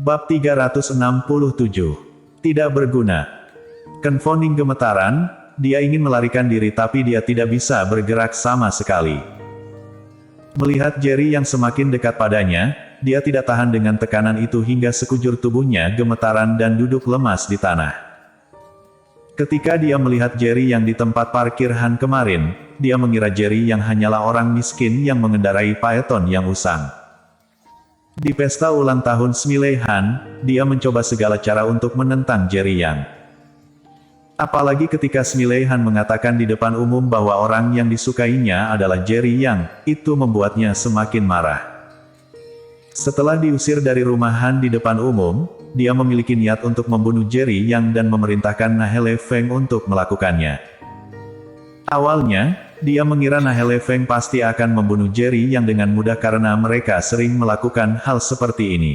Bab 367. Tidak berguna. Ken Foning gemetaran, dia ingin melarikan diri tapi dia tidak bisa bergerak sama sekali. Melihat Jerry yang semakin dekat padanya, dia tidak tahan dengan tekanan itu hingga sekujur tubuhnya gemetaran dan duduk lemas di tanah. Ketika dia melihat Jerry yang di tempat parkir Han kemarin, dia mengira Jerry yang hanyalah orang miskin yang mengendarai Phaeton yang usang. Di pesta ulang tahun Smiley Han, dia mencoba segala cara untuk menentang Jerry Yang. Apalagi ketika Smiley Han mengatakan di depan umum bahwa orang yang disukainya adalah Jerry Yang, itu membuatnya semakin marah. Setelah diusir dari rumah Han di depan umum, dia memiliki niat untuk membunuh Jerry Yang dan memerintahkan Nahele Feng untuk melakukannya. Awalnya, dia mengira Nahele Feng pasti akan membunuh Jerry Yang dengan mudah karena mereka sering melakukan hal seperti ini.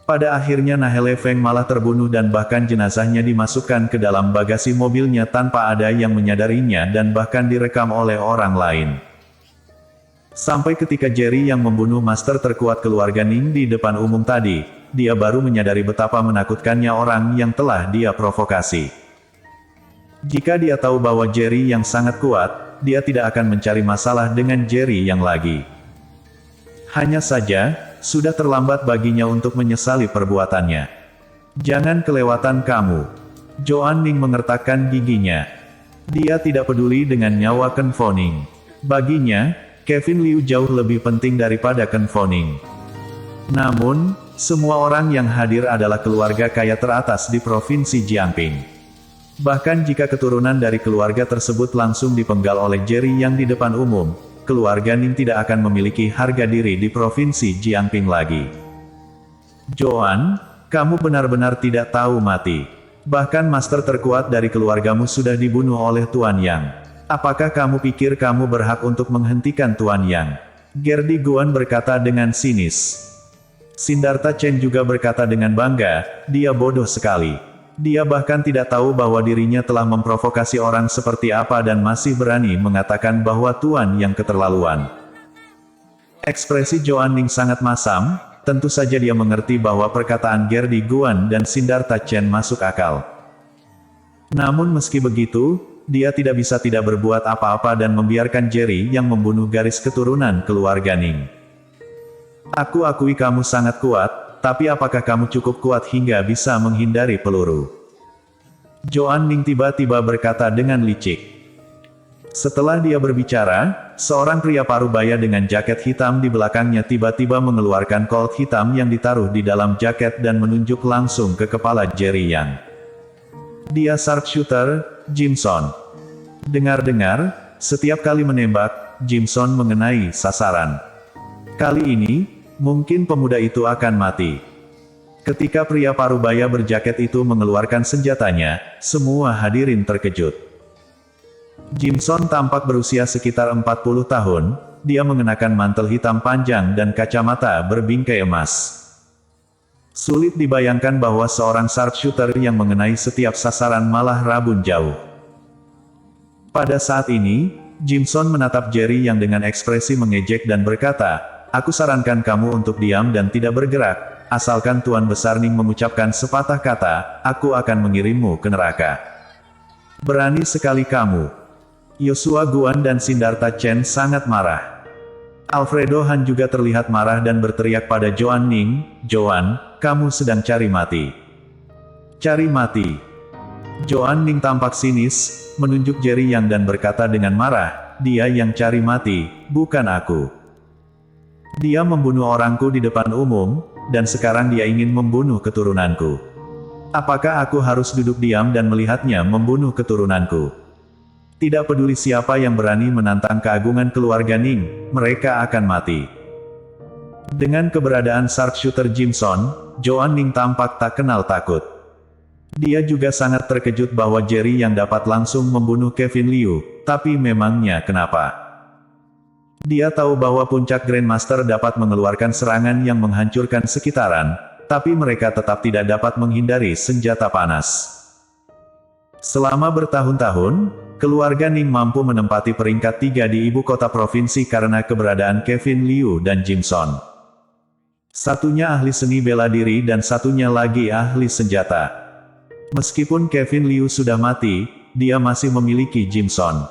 Pada akhirnya Nahele Feng malah terbunuh dan bahkan jenazahnya dimasukkan ke dalam bagasi mobilnya tanpa ada yang menyadarinya dan bahkan direkam oleh orang lain. Sampai ketika Jerry yang membunuh master terkuat keluarga Ning di depan umum tadi, dia baru menyadari betapa menakutkannya orang yang telah dia provokasi. Jika dia tahu bahwa Jerry yang sangat kuat, dia tidak akan mencari masalah dengan Jerry yang lagi. Hanya saja, sudah terlambat baginya untuk menyesali perbuatannya. Jangan kelewatan kamu. Joan Ning mengertakkan giginya. Dia tidak peduli dengan nyawa Ken Foning. Baginya, Kevin Liu jauh lebih penting daripada Ken Foning. Namun, semua orang yang hadir adalah keluarga kaya teratas di Provinsi Jiangping. Bahkan jika keturunan dari keluarga tersebut langsung dipenggal oleh Jerry yang di depan umum, keluarga Ning tidak akan memiliki harga diri di Provinsi Jiangping lagi. Joan, kamu benar-benar tidak tahu mati. Bahkan master terkuat dari keluargamu sudah dibunuh oleh Tuan Yang. Apakah kamu pikir kamu berhak untuk menghentikan Tuan Yang? Gerdi Guan berkata dengan sinis. Sindarta Chen juga berkata dengan bangga, dia bodoh sekali. Dia bahkan tidak tahu bahwa dirinya telah memprovokasi orang seperti apa dan masih berani mengatakan bahwa Tuan Yang keterlaluan. Ekspresi Joan Ning sangat masam, tentu saja dia mengerti bahwa perkataan Gerdi Guan dan Sindarta Chen masuk akal. Namun meski begitu, dia tidak bisa tidak berbuat apa-apa dan membiarkan Jerry yang membunuh garis keturunan keluarga Ning. Aku akui kamu sangat kuat, tapi apakah kamu cukup kuat hingga bisa menghindari peluru? Joan Ning tiba-tiba berkata dengan licik. Setelah dia berbicara, seorang pria parubaya dengan jaket hitam di belakangnya tiba-tiba mengeluarkan Colt hitam yang ditaruh di dalam jaket dan menunjuk langsung ke kepala Jerry Yang. Dia sharpshooter, Jimson. Dengar-dengar, setiap kali menembak, Jimson mengenai sasaran. Kali ini, mungkin pemuda itu akan mati. Ketika pria parubaya berjaket itu mengeluarkan senjatanya, semua hadirin terkejut. Jimson tampak berusia sekitar 40 tahun, dia mengenakan mantel hitam panjang dan kacamata berbingkai emas. Sulit dibayangkan bahwa seorang sharpshooter yang mengenai setiap sasaran malah rabun jauh. Pada saat ini, Jimson menatap Jerry yang dengan ekspresi mengejek dan berkata, aku sarankan kamu untuk diam dan tidak bergerak, asalkan Tuan Besar Ning mengucapkan sepatah kata, aku akan mengirimmu ke neraka. Berani sekali kamu. Yosua Guan dan Sindarta Chen sangat marah. Alfredo Han juga terlihat marah dan berteriak pada Joan Ning, Joan, kamu sedang cari mati. Cari mati. Joan Ning tampak sinis, menunjuk Jerry Yang dan berkata dengan marah, dia yang cari mati, bukan aku. Dia membunuh orangku di depan umum, dan sekarang dia ingin membunuh keturunanku. Apakah aku harus duduk diam dan melihatnya membunuh keturunanku? Tidak peduli siapa yang berani menantang keagungan keluarga Ning, mereka akan mati. Dengan keberadaan sharpshooter Jimson, Joan Ning tampak tak kenal takut. Dia juga sangat terkejut bahwa Jerry yang dapat langsung membunuh Kevin Liu, tapi memangnya kenapa? Dia tahu bahwa puncak Grandmaster dapat mengeluarkan serangan yang menghancurkan sekitaran, tapi mereka tetap tidak dapat menghindari senjata panas. Selama bertahun-tahun, keluarga Ning mampu menempati peringkat 3 di ibu kota provinsi karena keberadaan Kevin Liu dan Jimson. Satunya ahli seni bela diri dan satunya lagi ahli senjata. Meskipun Kevin Liu sudah mati, dia masih memiliki Jimson.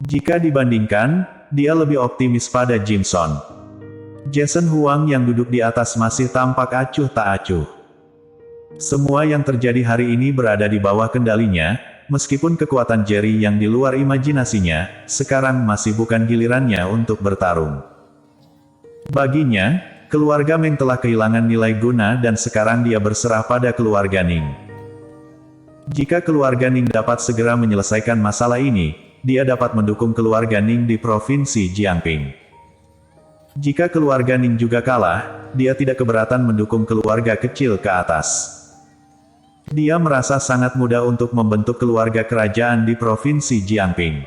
Jika dibandingkan, dia lebih optimis pada Jimson. Jason Huang yang duduk di atas masih tampak acuh tak acuh. Semua yang terjadi hari ini berada di bawah kendalinya, meskipun kekuatan Jerry yang di luar imajinasinya, sekarang masih bukan gilirannya untuk bertarung. Baginya, keluarga Meng telah kehilangan nilai guna dan sekarang dia berserah pada keluarga Ning. Jika keluarga Ning dapat segera menyelesaikan masalah ini, dia dapat mendukung keluarga Ning di provinsi Jiangping. Jika keluarga Ning juga kalah, dia tidak keberatan mendukung keluarga kecil ke atas. Dia merasa sangat mudah untuk membentuk keluarga kerajaan di provinsi Jiangping.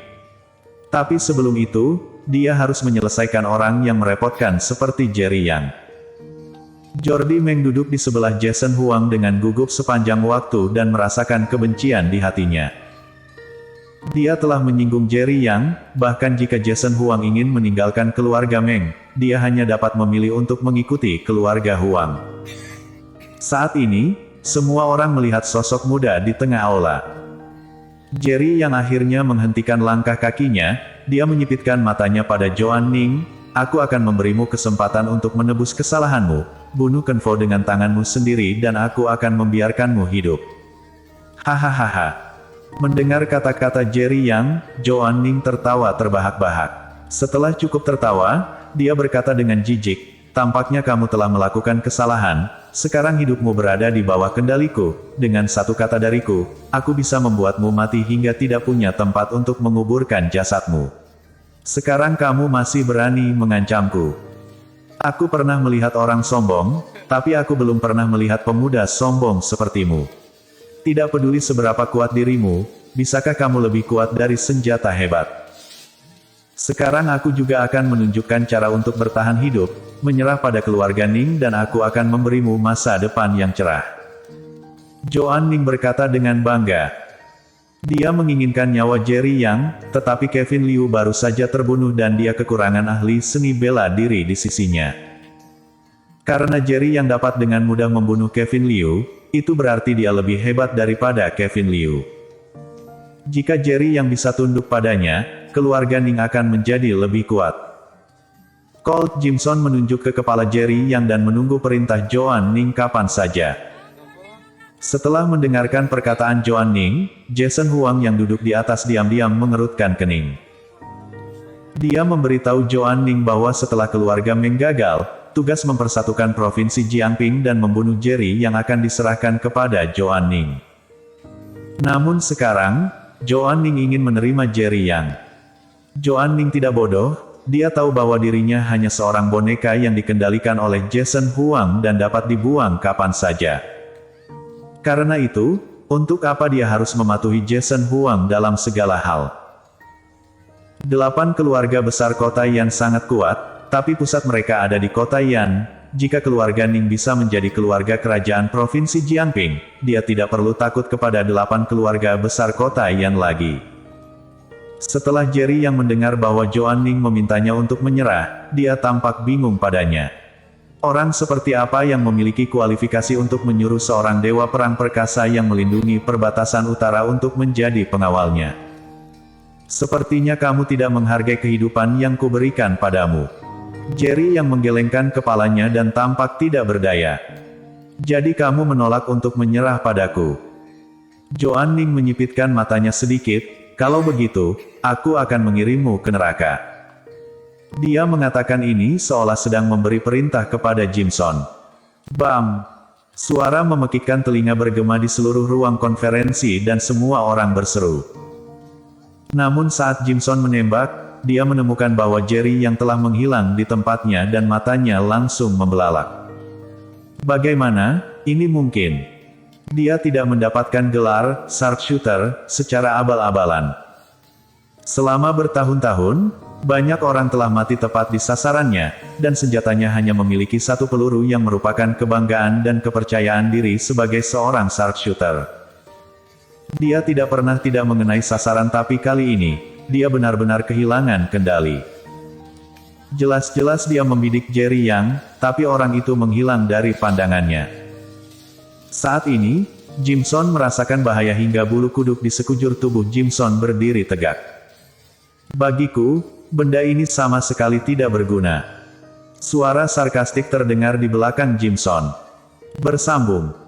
Tapi sebelum itu, dia harus menyelesaikan orang yang merepotkan seperti Jerry Yang. Jordi Meng duduk di sebelah Jason Huang dengan gugup sepanjang waktu dan merasakan kebencian di hatinya. Dia telah menyinggung Jerry Yang, bahkan jika Jason Huang ingin meninggalkan keluarga Meng, dia hanya dapat memilih untuk mengikuti keluarga Huang. Saat ini, semua orang melihat sosok muda di tengah aula. Jerry yang akhirnya menghentikan langkah kakinya, dia menyipitkan matanya pada Joan Ning, "Aku akan memberimu kesempatan untuk menebus kesalahanmu, bunuh Kenfo dengan tanganmu sendiri dan aku akan membiarkanmu hidup." Hahaha. Mendengar kata-kata Jerry Yang, Joan Ning tertawa terbahak-bahak. Setelah cukup tertawa, dia berkata dengan jijik, "Tampaknya kamu telah melakukan kesalahan. Sekarang hidupmu berada di bawah kendaliku. Dengan satu kata dariku, aku bisa membuatmu mati hingga tidak punya tempat untuk menguburkan jasadmu. Sekarang kamu masih berani mengancamku. Aku pernah melihat orang sombong, tapi aku belum pernah melihat pemuda sombong sepertimu. Tidak peduli seberapa kuat dirimu, bisakah kamu lebih kuat dari senjata hebat? Sekarang aku juga akan menunjukkan cara untuk bertahan hidup, menyerah pada keluarga Ning dan aku akan memberimu masa depan yang cerah." Joan Ning berkata dengan bangga. Dia menginginkan nyawa Jerry Yang, tetapi Kevin Liu baru saja terbunuh dan dia kekurangan ahli seni bela diri di sisinya. Karena Jerry Yang dapat dengan mudah membunuh Kevin Liu, itu berarti dia lebih hebat daripada Kevin Liu. Jika Jerry Yang bisa tunduk padanya, keluarga Ning akan menjadi lebih kuat. Colt Jimson menunjuk ke kepala Jerry Yang dan menunggu perintah Joan Ning kapan saja. Setelah mendengarkan perkataan Joan Ning, Jason Huang yang duduk di atas diam-diam mengerutkan kening. Dia memberitahu Joan Ning bahwa setelah keluarga Meng gagal, tugas mempersatukan provinsi Jiangping dan membunuh Jerry Yang akan diserahkan kepada Joan Ning. Namun sekarang, Joan Ning ingin menerima Jerry Yang. Joan Ning tidak bodoh. Dia tahu bahwa dirinya hanya seorang boneka yang dikendalikan oleh Jason Huang dan dapat dibuang kapan saja. Karena itu, untuk apa dia harus mematuhi Jason Huang dalam segala hal? 8 keluarga besar kota Yan sangat kuat, tapi pusat mereka ada di kota Yan. Jika keluarga Ning bisa menjadi keluarga kerajaan provinsi Jiangping, dia tidak perlu takut kepada 8 keluarga besar kota Yan lagi. Setelah Jerry Yang mendengar bahwa Joan Ning memintanya untuk menyerah, dia tampak bingung padanya. Orang seperti apa yang memiliki kualifikasi untuk menyuruh seorang dewa perang perkasa yang melindungi perbatasan utara untuk menjadi pengawalnya? Sepertinya kamu tidak menghargai kehidupan yang kuberikan padamu. Jerry Yang menggelengkan kepalanya dan tampak tidak berdaya. Jadi kamu menolak untuk menyerah padaku? Joan Ning menyipitkan matanya sedikit. Kalau begitu, aku akan mengirimmu ke neraka. Dia mengatakan ini seolah sedang memberi perintah kepada Jimson. Bam! Suara memekikkan telinga bergema di seluruh ruang konferensi dan semua orang berseru. Namun saat Jimson menembak, dia menemukan bahwa Jerry Yang telah menghilang di tempatnya dan matanya langsung membelalak. Bagaimana ini mungkin? Dia tidak mendapatkan gelar sharpshooter secara abal-abalan. Selama bertahun-tahun, banyak orang telah mati tepat di sasarannya, dan senjatanya hanya memiliki satu peluru yang merupakan kebanggaan dan kepercayaan diri sebagai seorang sharpshooter. Dia tidak pernah tidak mengenai sasaran tapi kali ini, dia benar-benar kehilangan kendali. Jelas-jelas dia membidik Jerry Yang, tapi orang itu menghilang dari pandangannya. Saat ini, Jimson merasakan bahaya hingga bulu kuduk di sekujur tubuh Jimson berdiri tegak. Bagiku, benda ini sama sekali tidak berguna. Suara sarkastik terdengar di belakang Jimson. Bersambung.